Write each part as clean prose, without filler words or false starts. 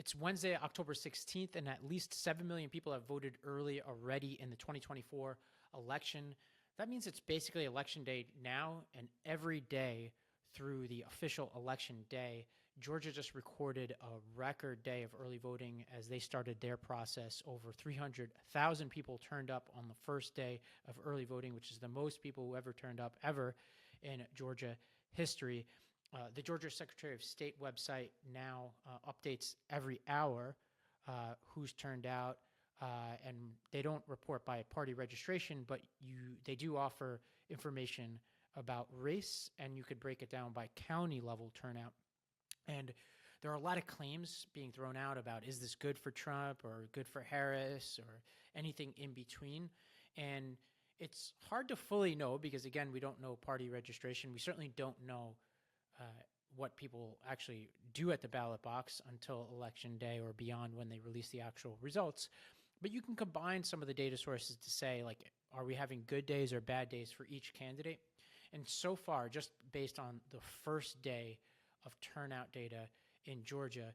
It's Wednesday, October 16th, and at least 7 million people have voted early already in the 2024 election. That means it's basically election day now and every day through the official election day. Georgia just recorded a record day of early voting as they started their process. Over 300,000 people turned up on the first day of early voting, which is the most people who ever turned up ever in Georgia history. The Georgia Secretary of State website now updates every hour who's turned out, and they don't report by party registration, but they do offer information about race, and you could break it down by county level turnout. And there are a lot of claims being thrown out about, is this good for Trump or good for Harris or anything in between? And it's hard to fully know because, again, we don't know party registration. We certainly don't know what people actually do at the ballot box until election day or beyond when they release the actual results. But you can combine some of the data sources to say, like, are we having good days or bad days for each candidate? And so far, just based on the first day of turnout data in Georgia,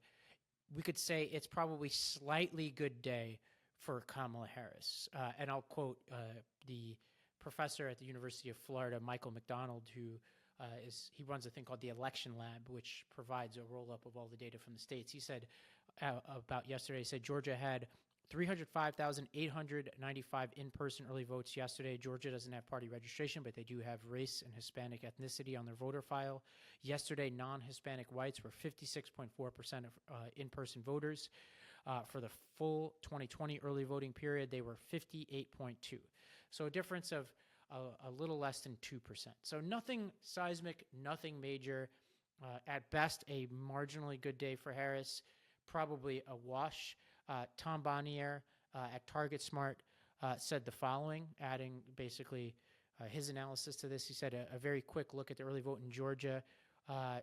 we could say it's probably slightly good day for Kamala Harris. And I'll quote the professor at the University of Florida, Michael McDonald, who he runs a thing called the Election Lab, which provides a roll-up of all the data from the states. He said about yesterday, he said Georgia had 305,895 in-person early votes yesterday. Georgia doesn't have party registration, but they do have race and Hispanic ethnicity on their voter file. Yesterday, non-Hispanic whites were 56.4% of in-person voters. For the full 2020 early voting period, they were 58.2. So a difference of a little less than 2%. So nothing seismic, nothing major. At best, a marginally good day for Harris, probably a wash. Tom Bonnier at Target Smart said the following, adding basically his analysis to this. He said a very quick look at the early vote in Georgia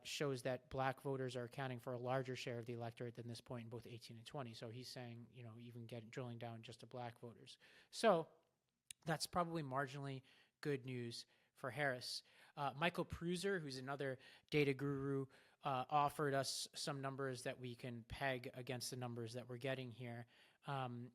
shows that black voters are accounting for a larger share of the electorate than this point in both 18 and 20. So he's saying, even drilling down just to black voters. So that's probably marginally good news for Harris. Michael Pruser, who's another data guru, offered us some numbers that we can peg against the numbers that we're getting here,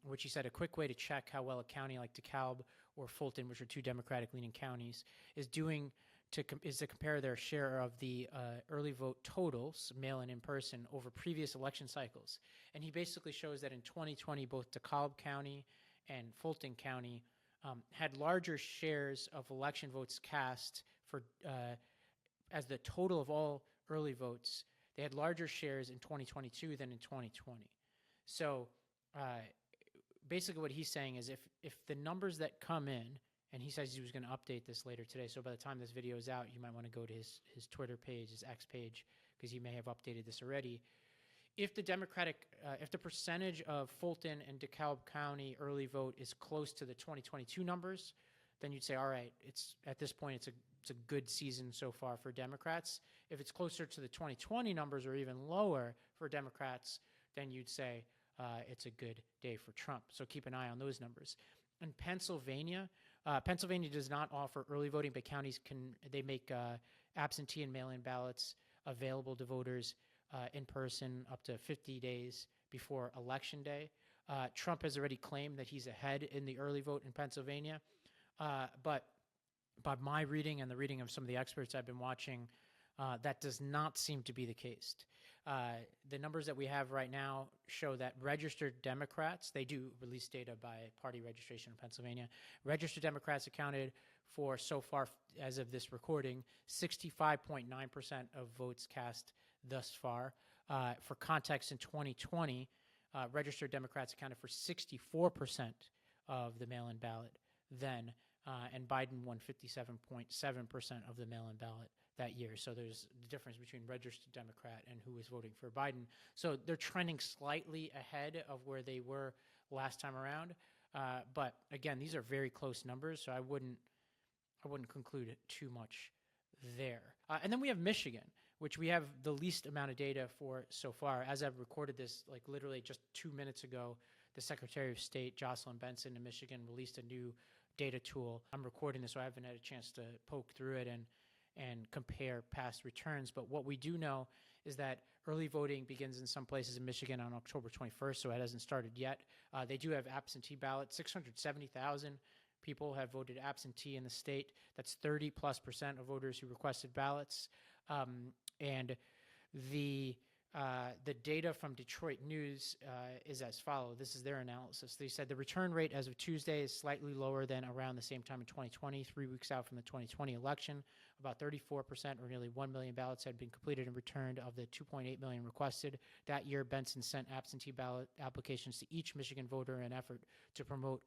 which he said a quick way to check how well a county like DeKalb or Fulton, which are two Democratic-leaning counties, is doing to compare their share of the early vote totals, mail-in person, over previous election cycles. And he basically shows that in 2020, both DeKalb County and Fulton County had larger shares of election votes cast for as the total of all early votes. They had larger shares in 2022 than in 2020. So basically what he's saying is if the numbers that come in, and he says he was going to update this later today, so by the time this video is out, you might want to go to his Twitter page, his X page, because he may have updated this already. If the if the percentage of Fulton and DeKalb County early vote is close to the 2022 numbers, then you'd say, all right, at this point, it's a good season so far for Democrats. If it's closer to the 2020 numbers or even lower for Democrats, then you'd say it's a good day for Trump. So keep an eye on those numbers. In Pennsylvania, Pennsylvania does not offer early voting, but counties they make absentee and mail-in ballots available to voters in person up to 50 days before Election Day. Trump has already claimed that he's ahead in the early vote in Pennsylvania, but by my reading and the reading of some of the experts I've been watching, that does not seem to be the case. The numbers that we have right now show that registered Democrats, they do release data by party registration in Pennsylvania, registered Democrats accounted for, so far as of this recording, 65.9% of votes cast thus far. For context, in 2020, registered Democrats accounted for 64% of the mail-in ballot then, and Biden won 57.7% of the mail-in ballot that year. So there's the difference between registered Democrat and who was voting for Biden. So they're trending slightly ahead of where they were last time around. But again, these are very close numbers, so I wouldn't conclude too much there. And then we have Michigan, which we have the least amount of data for so far. As I've recorded this, like literally just 2 minutes ago, the Secretary of State, Jocelyn Benson in Michigan, released a new data tool. I'm recording this, so I haven't had a chance to poke through it and compare past returns. But what we do know is that Early voting begins in some places in Michigan on October 21st, so it hasn't started yet. They do have absentee ballots. 670,000 people have voted absentee in the state. That's 30+% of voters who requested ballots. And the data from Detroit News is as follows. This is their analysis. They said the return rate as of Tuesday is slightly lower than around the same time in 2020, 3 weeks out from the 2020 election. About 34%, or nearly 1 million ballots, had been completed and returned of the 2.8 million requested. That year, Benson sent absentee ballot applications to each Michigan voter in an effort to promote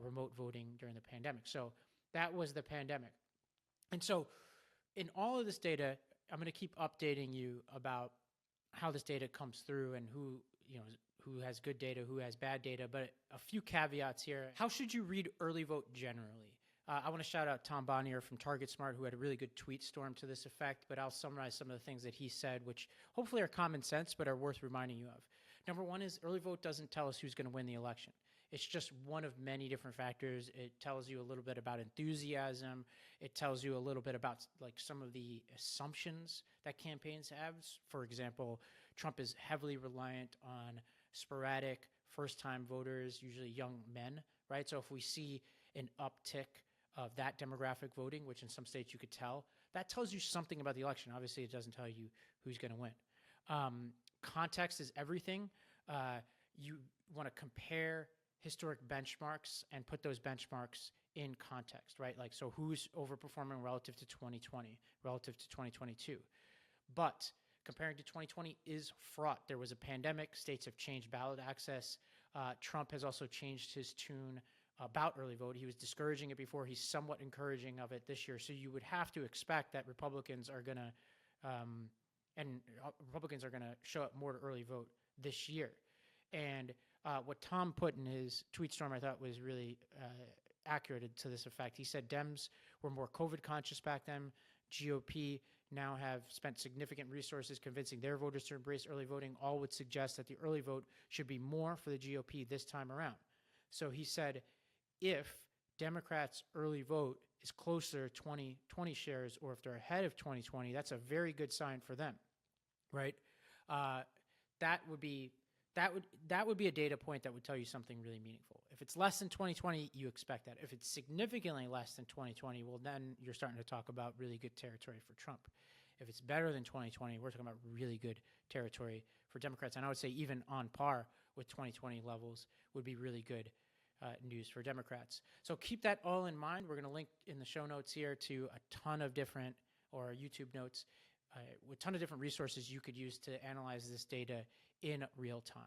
remote voting during the pandemic. So that was the pandemic. And so in all of this data, I'm going to keep updating you about how this data comes through and who has good data, who has bad data, but a few caveats here. How should you read early vote generally? I want to shout out Tom Bonnier from Target Smart, who had a really good tweet storm to this effect, but I'll summarize some of the things that he said, which hopefully are common sense, but are worth reminding you of. Number one is early vote doesn't tell us who's going to win the election. It's just one of many different factors. It tells you a little bit about enthusiasm. It tells you a little bit about like some of the assumptions that campaigns have. For example, Trump is heavily reliant on sporadic first-time voters, usually young men, right? So if we see an uptick of that demographic voting, which in some states you could tell, that tells you something about the election. Obviously, it doesn't tell you who's going to win. Context is everything. You want to compare historic benchmarks and put those benchmarks in context, right? Like, so who's overperforming relative to 2020, relative to 2022? But comparing to 2020 is fraught. There was a pandemic. States have changed ballot access. Trump has also changed his tune about early vote. He was discouraging it before. He's somewhat encouraging of it this year. So you would have to expect that Republicans are going to show up more to early vote this year. And what Tom put in his tweet storm, I thought was really accurate to this effect. He said Dems were more COVID conscious back then. GOP now have spent significant resources convincing their voters to embrace early voting. All would suggest that the early vote should be more for the GOP this time around. So he said, if Democrats' early vote is closer to 2020 shares, or if they're ahead of 2020, that's a very good sign for them, right? That would be a data point that would tell you something really meaningful. If it's less than 2020, you expect that. If it's significantly less than 2020, well, then you're starting to talk about really good territory for Trump. If it's better than 2020, we're talking about really good territory for Democrats. And I would say even on par with 2020 levels would be really good news for Democrats. So keep that all in mind. We're going to link in the show notes here to a ton of different, or YouTube notes, with a ton of different resources you could use to analyze this data in real time.